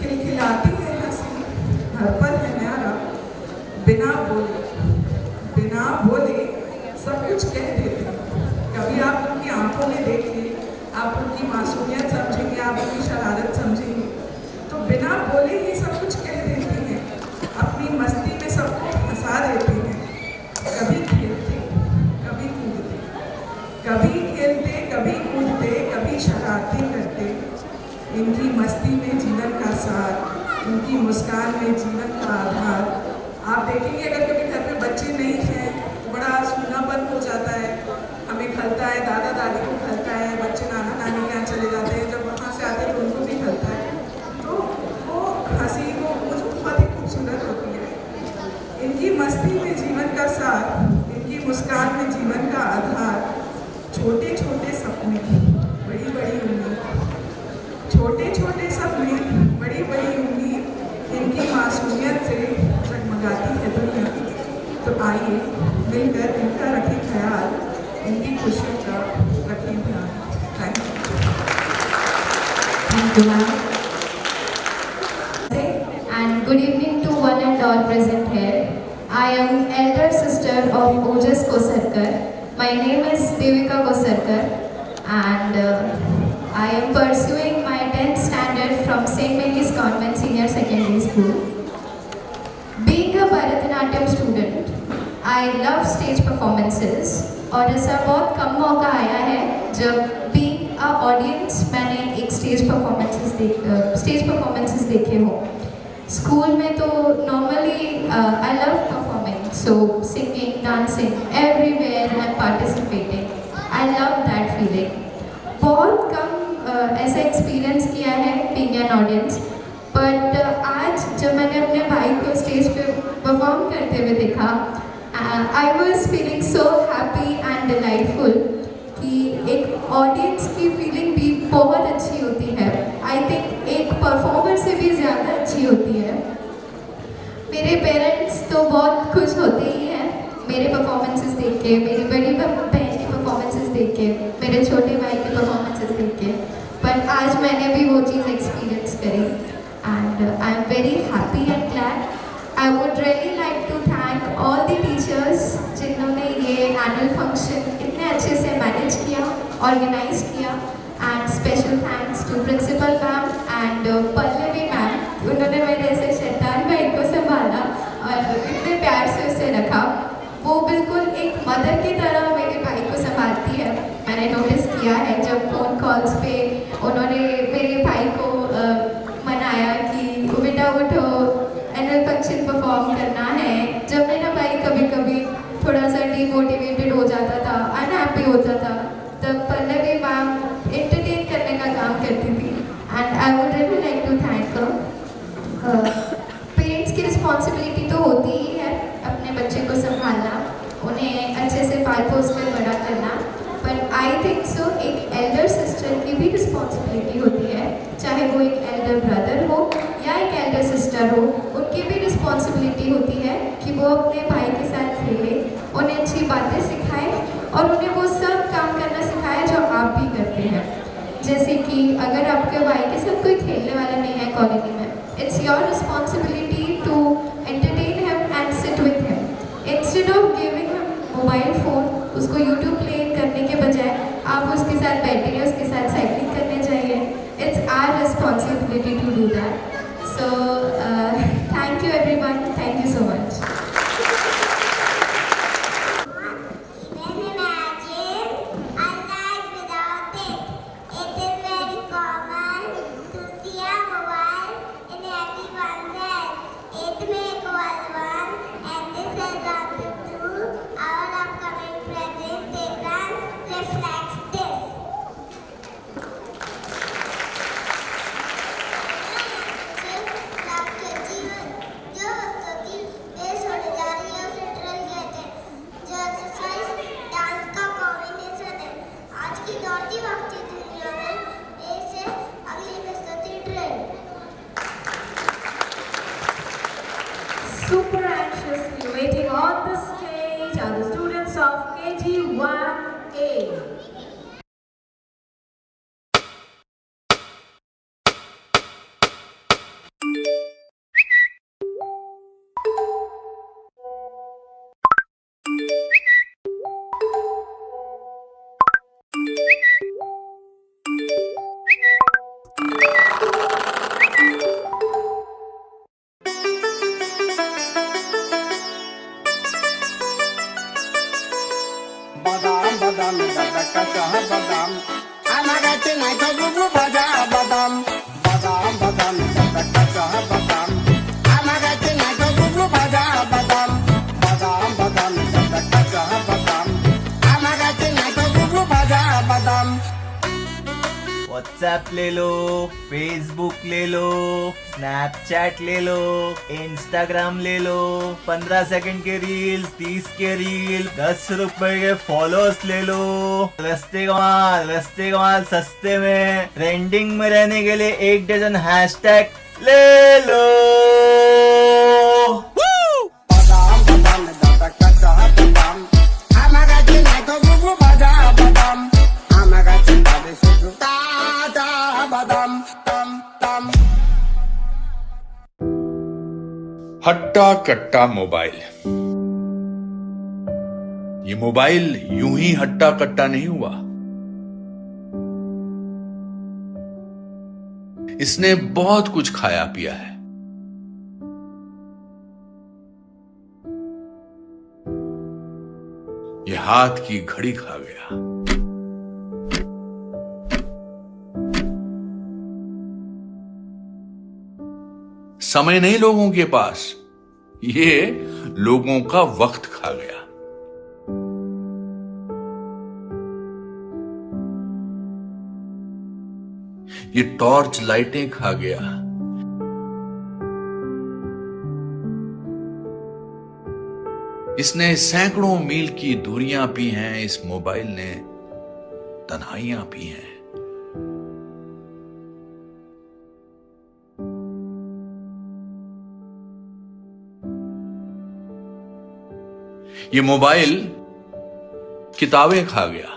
खिलखिलाती है हंसी हर पल है न्यारा, बिना बोले सब कुछ कह देते हैं. कभी आप उनकी आंखों में देखिए, आप उनकी मासूमियत समझेंगे, आप उनकी शरारत समझेंगे, तो बिना बोले ही सब कुछ कह देते हैं. अपनी मस्ती में सबको हंसा देते हैं. कभी खेलते कभी कूदते, कभी खेलते कभी कूदते, कभी शरारतें करते, इनकी मस्ती में जीवन का सार, इनकी मुस्कान में जीवन का आधार। आप देखेंगे अगर कभी घर में बच्चे नहीं हैं तो बड़ा सूनापन हो जाता है, हमें खलता है, दादा दादी को खलता है, बच्चे नाना नानी के यहाँ चले जाते हैं, जब वहाँ से आते हैं तो उनको भी खलता है। तो वो हंसी वो मुझे बहुत ही खूबसूरत होती है। इनकी मस्ती में जीवन का सार, इनकी मुस्कान में जीवन का आधार। छोटे छोटे सपने बड़ी बड़ी उम्मीद, छोटे छोटे सपने बड़ी बड़ी उम्मीद, इनकी मासूमियत से जगमगाती है दुनिया। तो आइए मिलकर इनका रखें ख्याल, इनकी खुशियों का रखें ध्यान। Thank you. And good evening to one and all present here. I am elder sister of Ojas Kosarkar. My name is Devika Kosarkar and I am pursuing my 10th standard from St. Mary's Convent Senior Secondary School. Being a Bharatanatyam student, I love stage performances और ऐसा बहुत कम मौका आया है जब being a audience मैंने एक stage performances देखे हो। स्कूल में तो normally I love performing, so singing, dancing, everywhere I am participating. I love that feeling. बहुत कम ऐसा एक्सपीरियंस किया है बीइंग एन ऑडियंस, बट आज जब मैंने अपने भाई को स्टेज पे परफॉर्म करते हुए देखा, I was feeling so happy and delightful कि एक ऑडियंस की फीलिंग भी बहुत अच्छी होती है। आई थिंक एक परफॉर्मर से भी ज़्यादा अच्छी होती है। मेरे पेरेंट्स तो बहुत खुश होते ही हैं मेरे परफॉर्मेंसेस देख के, मेरी बड़ी बहन की परफॉर्मेंसेस देख के, मेरे छोटे भाई की परफॉर्मेंसेस देख के, पर आज मैंने भी वो चीज़ एक्सपीरियंस करी and I am very happy and glad. I would really like to thank all the teachers जिन्होंने ये एनुअल फंक्शन इतने अच्छे से मैनेज किया, ऑर्गेनाइज किया, and special thanks to principal ma'am and Pallavi ma'am. उन्होंने मेरे ऐसे शैतान भाई को संभाला और इतने प्यार से उसे रखा। वो बिल्कुल एक मदर की तरह मेरे भाई को संभालती है। मैंने नोटिस किया है जब फ़ोन कॉल्स पे उन्होंने मेरे भाई को मनाया कि बेटा उठो, एनुअल फंक्शन परफॉर्म करना है। जब मेरा भाई कभी कभी थोड़ा सा डिमोटिवेटेड हो जाता था, अनहैप्पी होता था, तब पल्लवी मैम एंटरटेन करने का काम करती थी and I would really like to thank her. Parents की रिस्पॉन्सिबिलिटी तो होती ही है अपने बच्चे को संभालना, उन्हें अच्छे से पाल पोस कर बड़ा करना, पर आई थिंक सो एक एल्डर सिस्टर की भी रिस्पॉन्सिबिलिटी होती है, चाहे वो एक एल्डर ब्रदर हो या एक एल्डर सिस्टर हो, उनकी भी रिस्पॉन्सिबिलिटी होती है कि वो अपने भाई के साथ खेले, उन्हें अच्छी बातें सिखाए और उन्हें वो सब काम करना सिखाए जो आप भी करते हैं। जैसे कि अगर आपके भाई के साथ कोई खेलने वाला नहीं है कॉलोनी में, it's your responsibility to entertain him and sit with him. Instead of giving him mobile phone, उसको यूट्यूब प्ले करने के बजाय आप उसके साथ बैठिए, उसके साथ साइकिलिंग करने जाइए। It's our responsibility to do that. So thank you everyone, thank you so much. Super anxiously waiting on the stage are the students of KG1A. Badam, badam, badam, badam. I'm a getting like a group of badam, badam. WhatsApp ले लो, Facebook ले लो, Snapchat ले लो, Instagram ले लो, 15 second के reels, 30 के reel, 10 रुपए के followers ले लो। रस्ते कमाल सस्ते में ट्रेंडिंग में रहने के लिए 1 डजन हैशटैग ले लो। हट्टा कट्टा मोबाइल। ये मोबाइल यूं ही हट्टा कट्टा नहीं हुआ। इसने बहुत कुछ खाया पिया है। ये हाथ की घड़ी खा गया। समय नहीं लोगों के पास, ये लोगों का वक्त खा गया। ये टॉर्च लाइटें खा गया। इसने सैकड़ों मील की दूरियां पी हैं। इस मोबाइल ने तन्हाइयां पी हैं। ये मोबाइल किताबें खा गया।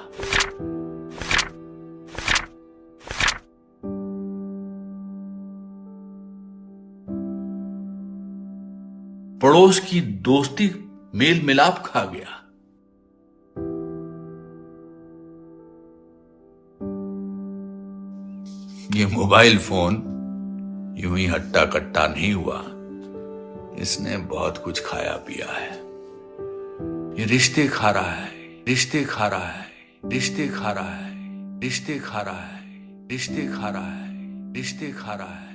पड़ोस की दोस्ती मेल मिलाप खा गया। ये मोबाइल फोन यूं ही हट्टा कट्टा नहीं हुआ। इसने बहुत कुछ खाया पिया है। ये रिश्ते खा रहा है, रिश्ते खा रहा है, रिश्ते खा रहा है, रिश्ते खा रहा है, रिश्ते खा रहा है, रिश्ते खा रहा है।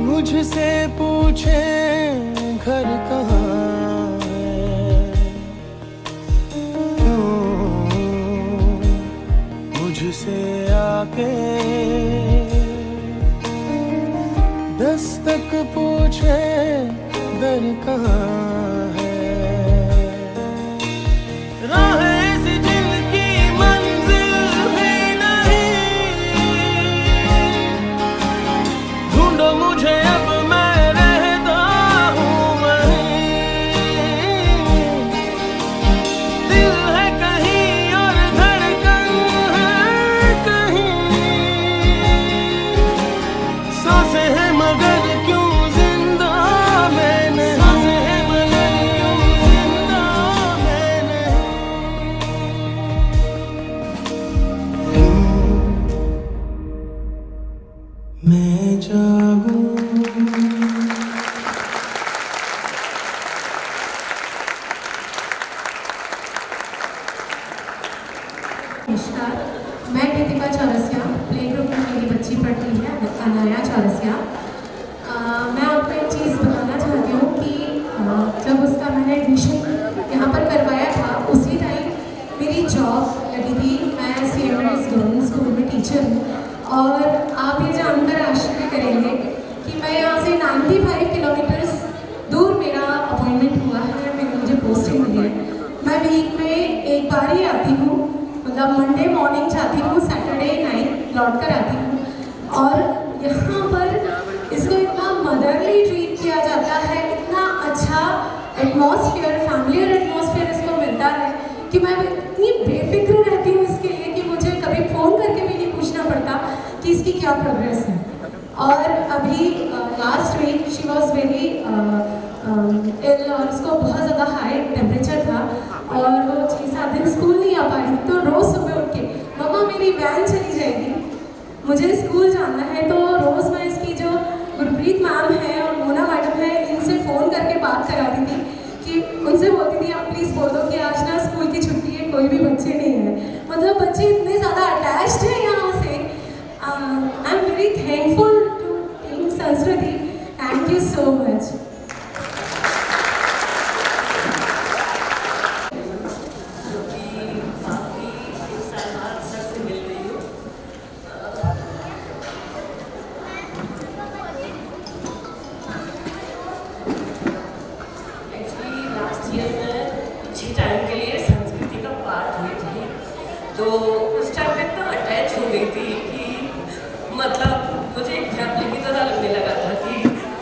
मुझसे पूछे घर कहाँ है, क्यों मुझसे आके दस्तक पूछे दर कहाँ है। राहें ऐसी जिनकी मंजिल भी नहीं, ढूंढो मुझे अब मैं रहता हूँ वहीं। दिल है कहीं और धड़कन है कहीं, सांसें हैं मगर क्यों जिंदा मैं नहीं, सांसें हैं मगर क्यों जिंदा मैं नहीं। मैं जागूं नमस्कार, मैं कृतिका चौरसिया, प्ले ग्रुप में मेरी बच्ची पढ़ती है अनाया चौरसिया। मैं आपको एक चीज़ बताना चाहती हूँ कि जब उसका मैंने एडमिशन यहाँ पर करवाया था उसी टाइम मेरी जॉब लगी थी। मैं सीएमएस गवर्नमेंट स्कूल में टीचर हूँ और आप ये जानकर आश्चर्य करेंगे कि मैं यहाँ से 95 किलोमीटर्स दूर मेरा अपॉइंटमेंट हुआ है, मुझे पोस्टिंग मिली है। मैं वीक में एक बार ही आती हूँ, मतलब मंडे मॉर्निंग जाती हूँ, सैटरडे नाइट लौट कर आती हूँ और यहाँ पर इसको इतना मदरली ट्रीट किया जाता है, इतना अच्छा एटमॉस्फेयर, फैमिलियर एटमॉस्फेयर इसको मिलता है कि मैं इतनी बेफिक्र रहती हूँ इसके लिए कि मुझे कभी फ़ोन करके भी नहीं पूछना पड़ता कि इसकी क्या प्रोग्रेस है। और अभी last week she was very ill और उसको बहुत ज़्यादा हाई टेम्परेचर था और वो 6-7 दिन स्कूल नहीं आ पाई। तो रोज़ सुबह उठ के मम्मा मेरी वैन चली जाएगी, मुझे स्कूल जाना है, तो रोज़ मैं इसकी जो गुरप्रीत मैम है और मोना मैडम है इनसे फ़ोन करके बात कराती थी कि उनसे बोलती थी आप प्लीज़ बोल दो कि आज ना स्कूल की छुट्टी है, कोई भी बच्चे नहीं है। मतलब बच्चे इतने ज़्यादा अटैच्ड हैं यहाँ से। I am very thankful to team Sanskriti, thank you so much. Time के लिए संस्कृति का पाठ हुई थी, तो उस टाइम में इतना अटैच हो गई थी कि मतलब मुझे एक फैमिली की तरह लगने लगा था कि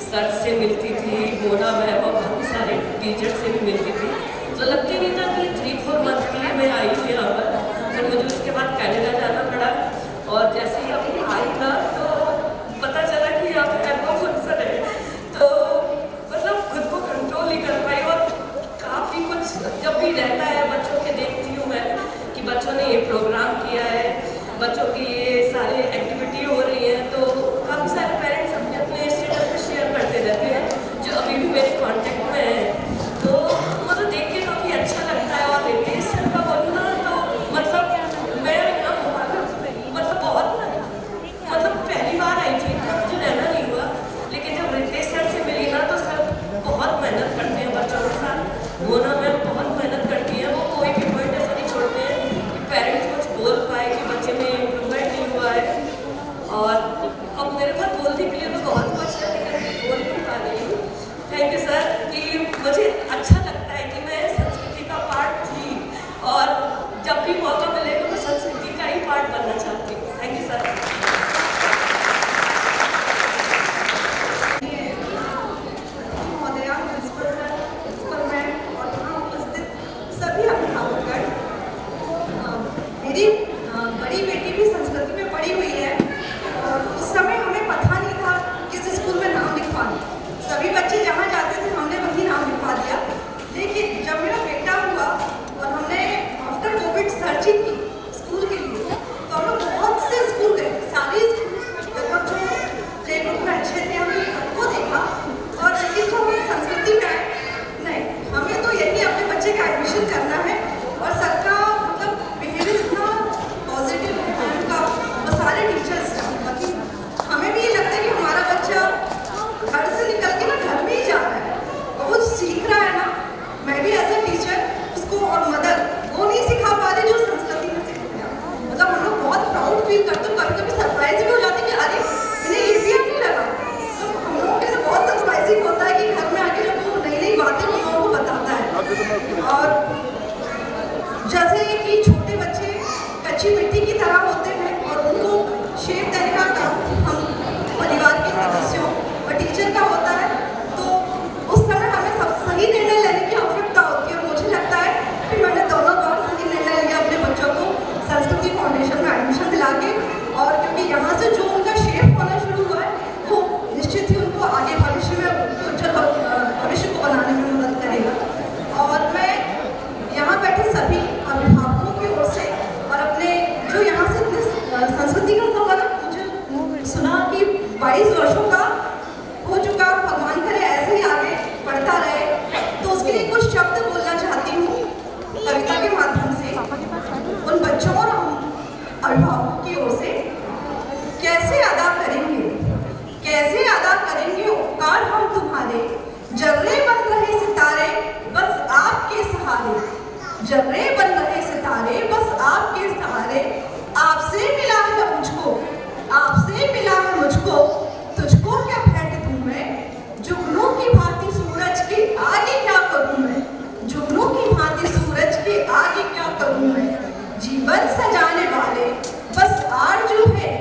सर से मिलती थी, मोना मैम और बहुत सारे टीचर से भी मिलती थी। तो लगती नहीं था कि 3-4 मंथ के लिए मैं आई हूँ यहाँ पर। फिर मुझे उसके बाद कनाडा जाना पड़ा और जैसे ही अभी आई था तो पता चला कि यहाँ पर एल्बम फंक्शन है, तो मतलब खुद को कंट्रोल नहीं कर पाई। और काफ़ी कुछ जब भी रहता है बच्चों के देखती हूँ मैं कि बच्चों ने ये प्रोग्राम किया है, बच्चों की ये सारी एक्टिविटी हो रही है, तो काफ़ी सारे पेरेंट्स अपने अपने स्टेटस पे शेयर करते रहते हैं जो अभी भी मेरे कॉन्टेक्ट में है। तो मतलब देख के काफ़ी अच्छा लगता है। और रितेश सर का बोलूँ ना तो मतलब मैं यहाँ मतलब बहुत मतलब पहली बार आई थी, मुझे रहना नहीं हुआ, लेकिन जब रितेश सर से मिली ना तो सर बहुत मेहनत करते हैं बच्चों के साथ। वो ना मैम बहुत मेहनत करती है, वो कोई भी पॉइंट ऐसा नहीं छोड़ते हैं कि पेरेंट्स कुछ बोल पाए कि बच्चे में इम्प्रूवमेंट नहीं हुआ है। और अब मेरे पास बोलने के लिए तो बहुत कुछ है लेकिन बोल नहीं पा रही हूँ। थैंक यू सर कि मुझे अच्छा लगता है कि मैं संस्कृति का पार्ट थी और जब भी मौका मिलेगा मैं संस्कृति का ही पार्ट बनना चाहती हूँ। Thank you sir. सभी अभिभावकगण, मेरी बड़ी बेटी भी संस्कृति में पढ़ी हुई है और उस समय हमें पता नहीं था किस स्कूल में नाम लिखवाना। सभी बच्चे जहाँ जाते थे हमने वहीं नाम लिखवा दिया। लेकिन जब मेरा बेटा हुआ और हमने आफ्टर कोविड सर्चिंग की स्कूल के लिए, तो हम लोग बहुत से स्कूल गए, सारे लगभग जो प्ले ग्रुप में अच्छे थे हमने सबको देखा और लेकिन जो हम संस्कृति में आए, नहीं हमें तो यही अपने बच्चे का एडमिशन करना है। और सबका मतलब बिहेवियर इतना पॉजिटिव है उनका और सारे टीचर्स का, हमें भी ये लगता है कि हमारा बच्चा घर से निकल के ना घर में ही जा रहा है और वो सीख रहा है ना। मैं भी एज ए टीचर उसको और मदर वो नहीं सिखा पा रही जो संस्कृति में सीख गया। मतलब हम लोग बहुत प्राउड फील करते हैं, कभी कभी सरप्राइज भी हो जाते हैं कि अरे इन्हें ईजियर नहीं लगा। तो हम लोगों के लिए बहुत सरप्राइजिंग होता है कि घर में आके जब वो नई नई बातें हम लोगों को बताता है। और जैसे कि छोटे बच्चे कच्ची मिट्टी की तरह होते हैं और उनको शेप देने का काम हम परिवार के सदस्यों और टीचर का होता है, तो उस समय हमें सब सही निर्णय लेने की आवश्यकता होती है। और मुझे लगता है कि मैंने दोनों बार सही निर्णय लिया अपने बच्चों को संस्कृति फाउंडेशन में एडमिशन दिला के। और क्योंकि यहाँ से जो उनका शेप होना शुरू हुआ है वो निश्चित ही उनको आगे भविष्य में उज्जवल भविष्य को बनाने में मदद करेगा। और मैं यहाँ बैठे सभी अभिभावकों की ओर से और अपने जो यहाँ से संस्कृति का सफर मुझे सुना कि 22 वर्षों का हो चुका, भगवान करे ऐसे ही आगे बढ़ता रहे, तो उसके लिए कुछ शब्द बोलना चाहती हूँ कविता के माध्यम से उन बच्चों और अभिभावकों की ओर से। कैसे अदा करेंगे उपकार हम तुम्हारे, जगरे बन रहे सितारे बस आपके सहारे, जगरे बन रहे सितारे बस आपके सहारे। आपसे मिला है मुझको, आपसे मिला है मुझको, तुझको क्या भेंट दूं मैं, जुगनू की भांति सूरज के आगे क्या करूं मैं, जुगनू की भांति सूरज के आगे क्या करूं मैं। जीवन सजाने वाले बस आरज़ू है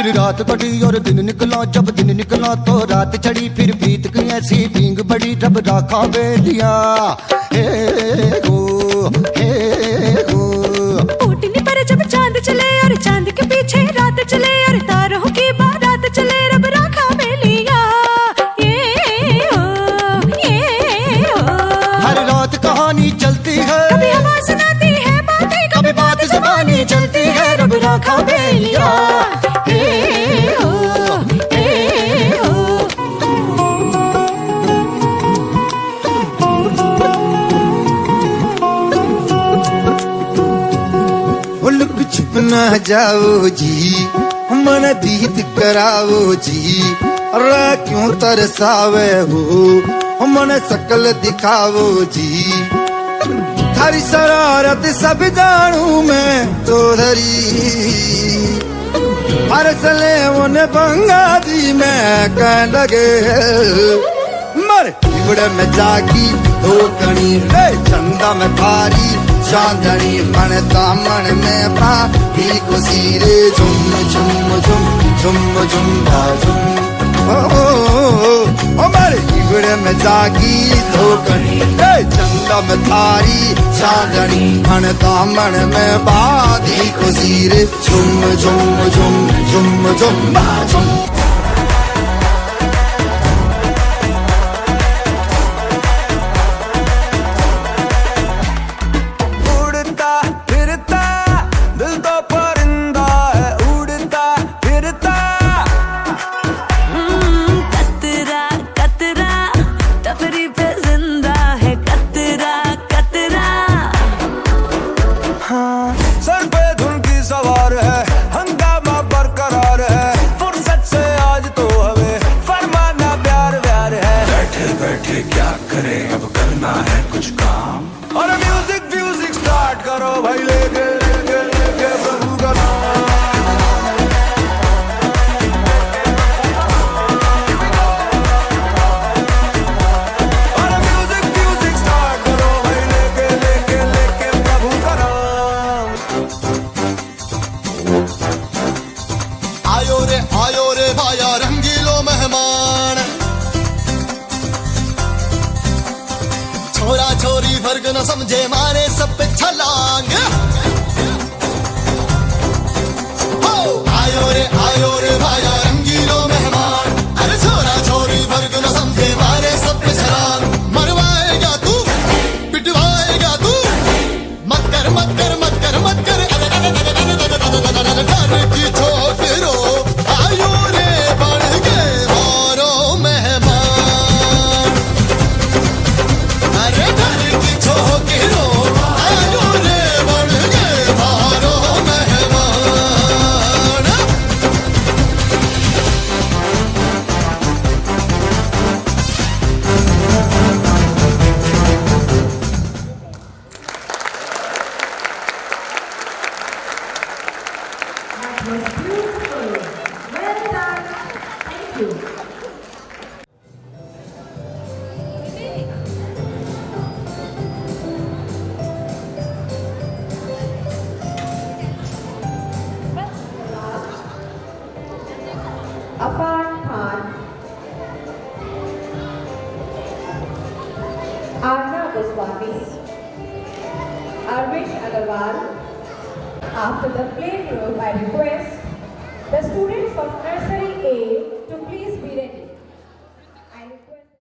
फिर रात कटी और दिन निकला, जब दिन निकला तो रात चढ़ी, फिर बीत गई ऐसी पींग बड़ी, रब राखा बेलिया हे हो हे हो। ऊटनी पर जब चांद चले और चांद के पीछे रात चले, और तारों की बारात चले, रब राखा बेलिया ये हो। हर रात कहानी चलती है, कभी हवा सुनाती है बातें, कभी बात ज़बानी चलती है, रब राखा बेलिया हे हो हे हो। लुक छुप ना जाओ जी, मन दीद कराओ जी, अरे क्यों तरसावे हो, मन शकल दिखाओ जी। थारी शरारत सब जानू मैं तो धरी, परसले उन बंगा दी मैं कह लगे, मर इबड़े में जागी दो कणी, चंदा में थारी चांदनी, मन दामन में पा ही खुशी रे, झुम झुम झुम झुम झुम झुम। ओ मर इबड़े में जागी दो कणी, चंदा में थारी चांदनी, मन दामन में बात ही खुशी रे, झुम झुम झुम झुम झुम झुम। आयो रे भाया रंगीलो मेहमान, छोरा छोरी फर्क न समझे मारे सब पे छलांग। आयो रे भाया रंगीलो मेहमान, अरे छोरा छोरी फर्क न समझे मारे सब पे छलांग। मरवाएगा तू पिटवाएगा तू, मत कर मत कर मत कर मत कर, घर की छोकरो आयो रे बढ़ के मारो मेहमान, अरे घर की छोकरो आयो रे बढ़ के मारो मेहमान। Afan Khan, Arna Goswami, Arvish Agarwal. After the play group, I request the students of Nursery A